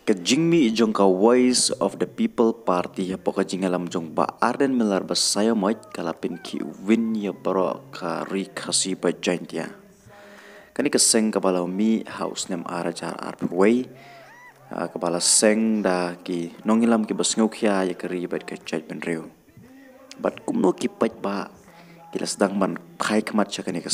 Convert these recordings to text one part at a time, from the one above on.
Kajingmi jong ka Voice of the People Party ya poka jingalam jong ba Arden Miller basaya moit kalapin ki win ya baro ka ri khasi ba jaintia. Kani ka seng kabala mi house nem ara jar arpway kabala seng da ki nongilam ki basngokya ya kari bat ka chait ben reu. Bat kumno ki pait ba kila sedang man khai khamat cha kani ka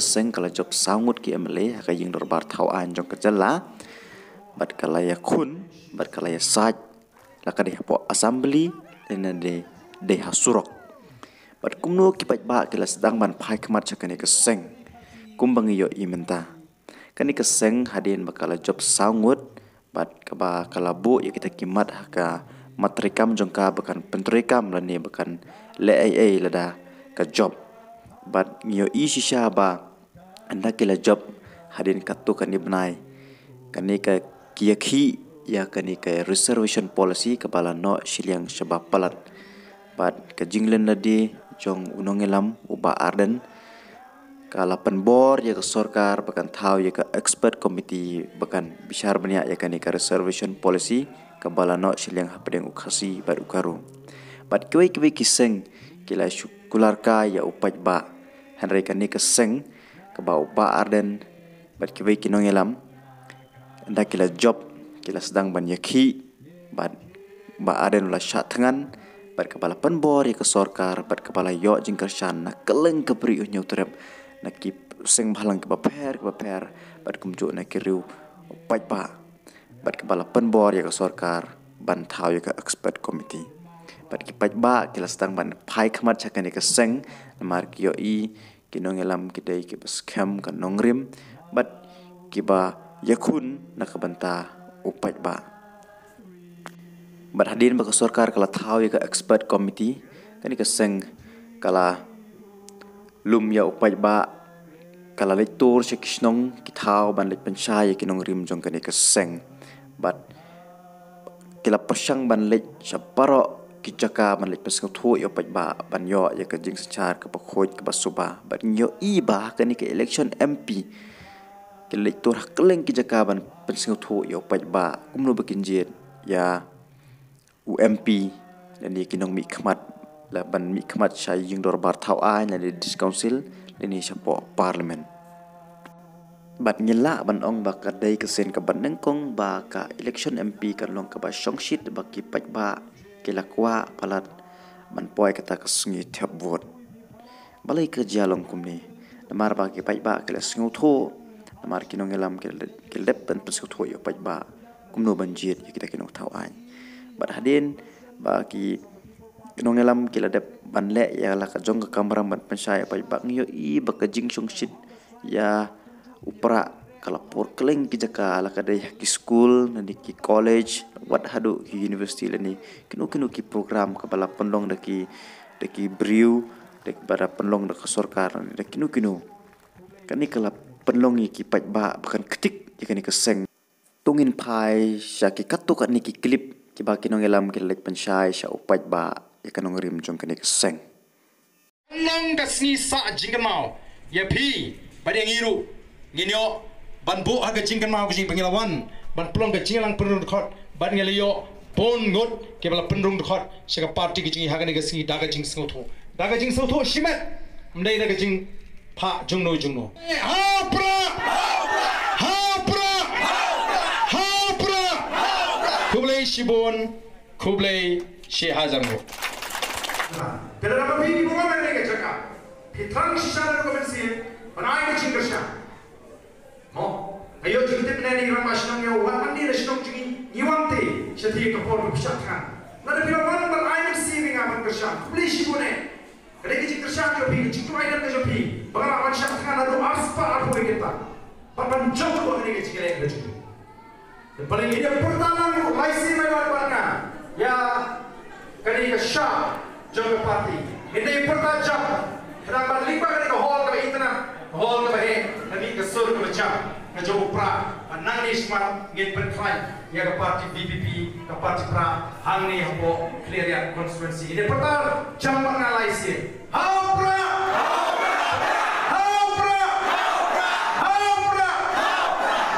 seng kala job sangut ki emle ka ying dorbar thau an jong ka jalla. Bat kalaya kun, bat kalaya saj, laka de hapo assembly, dan de hasurok. Bat kumno kipat ba kila sedang ban pai kemat cakani keseng, kumbang iyo imenta. Kani keseng hadin bakala job sangut, bat kaba kalabu ya kita kimat haka matrikam jongka bakan pentrikam lani bakan le ai lada ka job. Bat ngiyo shisha ba anda kila job hadin katu kani benai, kani ka kiaki ya kani ka reservation policy kabala no shiliang shabab palat bat ka jinglen nadi jong unongelam uba Arden kala penbor ya ka sorkar bakan thau ya ka expert committee bakan bishar banya ya kani ka reservation policy kabala no shiliang hapdeng ukhasi bat ukaru bat kwe kiseng kila syukular ka ya upaj ba hanrai kani keseng kaba uba Arden bat kwe kinongelam anda kila job kila sedang ban yakhi bat ba Arden la shat tangan bat kepala penbor ya ke sorkar bat kepala yo jingkershan na keleng ke beri nyau terep na ki seng bhalang ke baper bat kumju na kiriu pat ba bat kepala penbor ya ke sorkar ban thau ya ke expert committee bat ki pat ba kila sedang ban pai khamat chakan ya ke seng namar ki yo kinongelam kidai ki baskem kan nongrim bat kiba yakun nak banta upat ba. Berhadin baka sorkar kala thau ya ka expert committee kani ka seng kala lum ya upat ba kala lektor se kisnong ki thau ban lek pensai kinong rim jong kani ka seng bat kila pasang ban lek saparo ki jaka ban lek pesang thu ya upat ba ban yo ya ka jing secar ka pakhoj ka basuba bat nyo ba kani ka election MP elektor keleng ki jakaban pensing thu yo paj ba kumno bakinjit ya UMP dan di kinong mi khmat la ban mi khmat sai jing dorbar thau ai na di council ni sapo parliament bat nyela ban ong ba kadai kesen ka ban nengkong ba ka election MP kan long ka ba songshit ba ki paj ba kilakwa palat ban poi kata ka sungi thap vote balai ka jalong kumni namar ba ki paj ba kila sungu thu namar kinong elam kilep dan pesuk thoyo paj ba kumno banjit ya kita kinong thau ai bat hadin ba ki kinong elam kiladep banle ya la ka jong ka kamram ban pensai paj ba ngiyo ba ka jing song shit ya upra kala por keleng ki jaka la ka dai ki school nadi ki college wat hadu ki university lani kinu ki program ka bala pendong da ki briu dek bara pendong da ka sorkar da kinu kani kala penlongi ki paj ba bukan ketik jika ni keseng tungin pai syaki katuk ni ki klip ki ba kinong elam ki lek pensai sya upaj ba jika nong rim jong kani keseng long da sni sa jingkan mau ya pi badeng iru nginyo ban bo aga jingkan mau jing pengilawan ban plong ga jinglang penrung khot ban ngeliyo pon ngot ke bala penrung khot syaka party ki jing haga ni ga sni daga jing sngotho shimet mdai daga jing pa jungno hapra kublai shibon kublai shehazango pero na mabi mo ba ne ga chaka pitang shishar ko bensi banai ga chingasha mo ayo jingte ne ni ram ashnam yo wa mandi rashnam jingi niwante shathi ka por bishathan na de pira wan ban ai receiving aman kasha kublai shibone Kerana kita kerja jopi, kita ayam kerja jopi. Bagaimana masyarakat ada aspa apa kita? Papan jauh buat ini kita kerja jopi. Yang paling ini pertama itu laisi mereka warga. Ya, kerana kita syah jauh parti. Ini pertama jauh. Kenapa lima kali ke hall ke internet, hall ke bahe, nanti ke sur ke jauh, ke jauh pra. Nang ni semua ingin berkelain. Ya ke parti BPP, ke parti pra, hang ni hambo clear ya konstituensi. Ini pertama jam mengalasi. Haupra,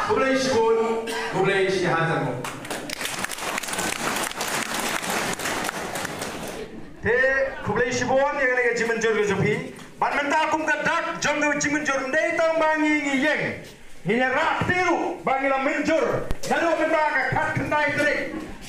kublai shibun, kublai shehazanmu. te kublai shibon yang lagi jimen jor ke jopi ban menta kum ka dak jong ke jimen jor ndai tang bangi ngi yeng ni yang rak tiru bangi la menjur lalu menta ka khat khandai trik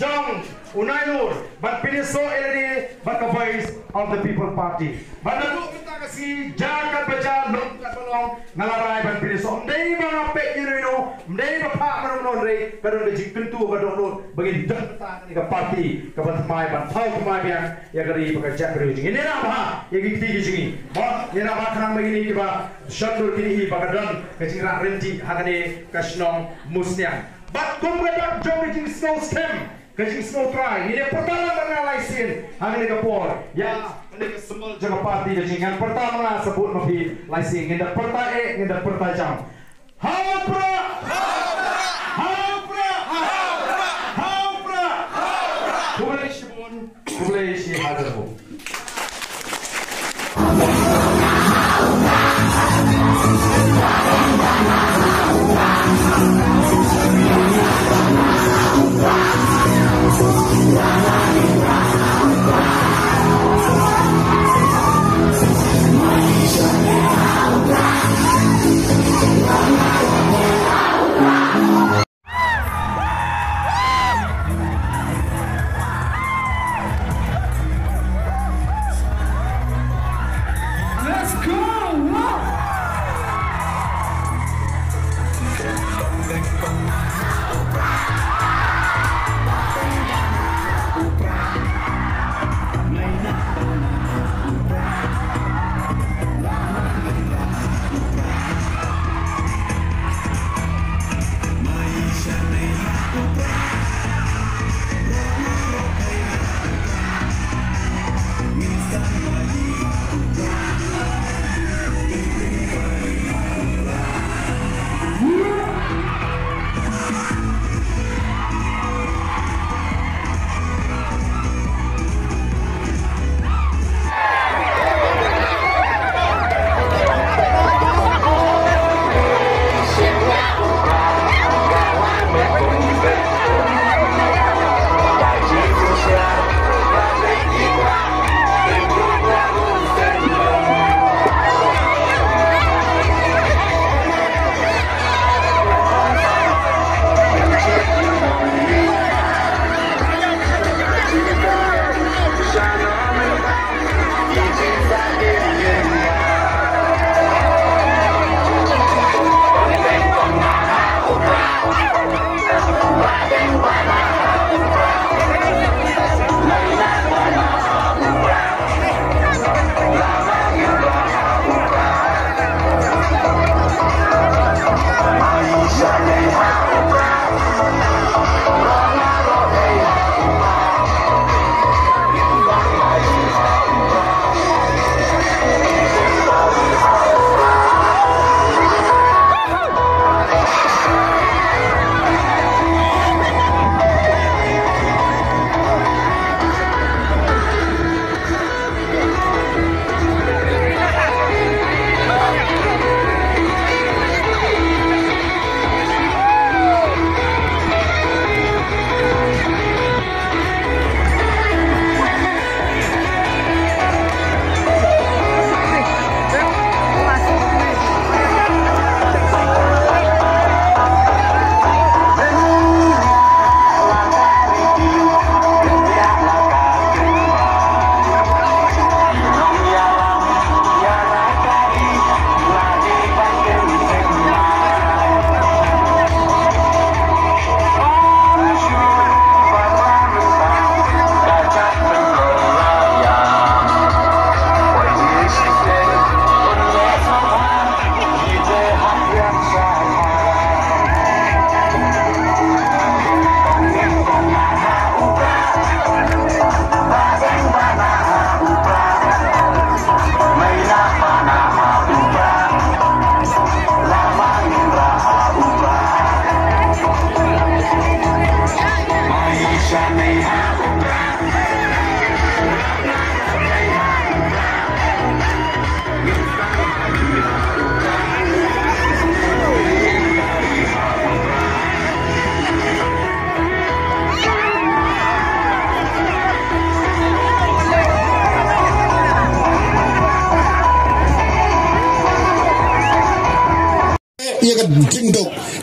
jong unai nur ban piniso elani ban ka voice of the people party ban lalu menta ka si jagat baca long kat balong ngalarai ban piniso ndai ba pe yino ndai ba pa marom non re kadon de jikkentu ba don non bagi dak menta ni ka party ka ban mai ban thau mai biang ya gari bekerja kerja ini lah bah ya gitu gini bah ini lah bah kerana begini kita shandur kini bakadan kecingrak renti hakane kasnong musnya bat kumbedak jom di snow stem kecing snow try ini pertama mengalaisin hakane kapor ya ini kesembel jaga parti kecing pertama sebut mafi laising ini pertae ini pertajam haupra Kublai shi hadarbo.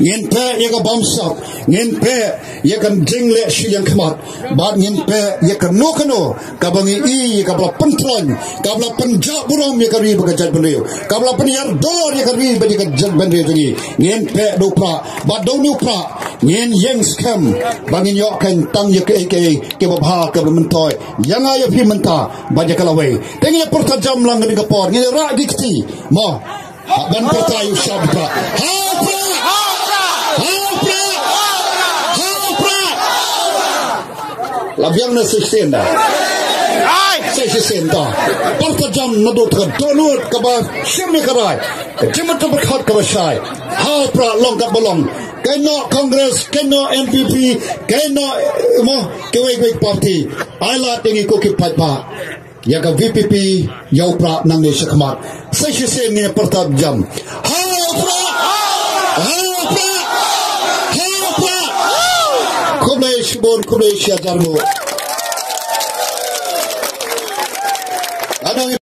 ngin pe ye ka bom sok ngin pe ye kan jingle shi yang khamat bat ngin pe ye kan no kano ka bangi I ka bla pentron ka bla penjak burung ye ka ri ba jat benriu ka bla penyar dor ye ka ri ba ka jat benriu tangi ngin pe do pra bat do nu pra ngin yang skam bangin yo kan tang ye ke ba bha ka bla mentoy yang ayo pi menta ba je kala we tengi porta jam lang ni ka por ngin ra gikti mo ban porta yu shabra Labiang na 16 dah. 16 dah. Parta jam na do thad donut ka ba shimi karai. Jimat ta khat ka ba shai. Ha pra long ka balong. Keno Congress, keno MPP, keno mo kewek party. Aila tingi ko ki patpa. Ya ka VPP yau pra nang ni shakmat. 16 ni parta jam. Ha pra. Kubon Croatia jarmo. Ada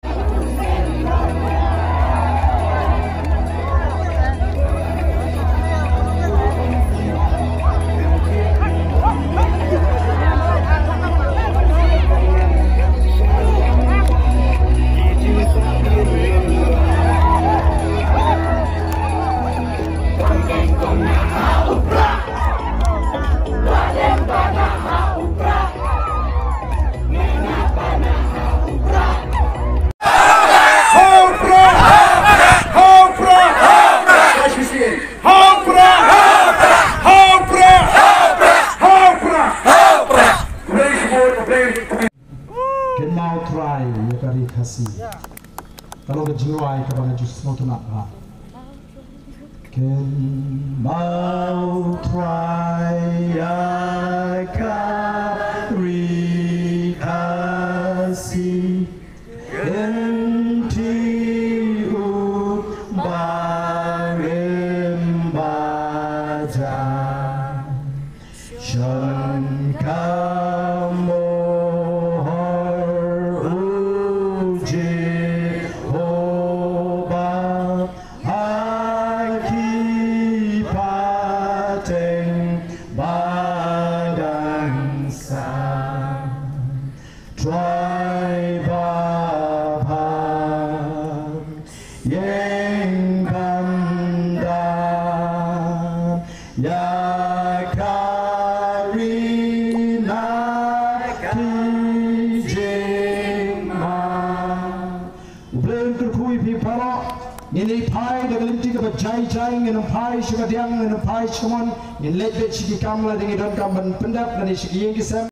kalau kejiwai kepada justru tu nak lah. Can mau try kari kasih entiu barem baca kamu Ini pai dengan limti ke jai dengan pai syukadiang dengan pai cuman ini lebih cikgu kamla dengan don kamban pendap dan cikgu yang kisah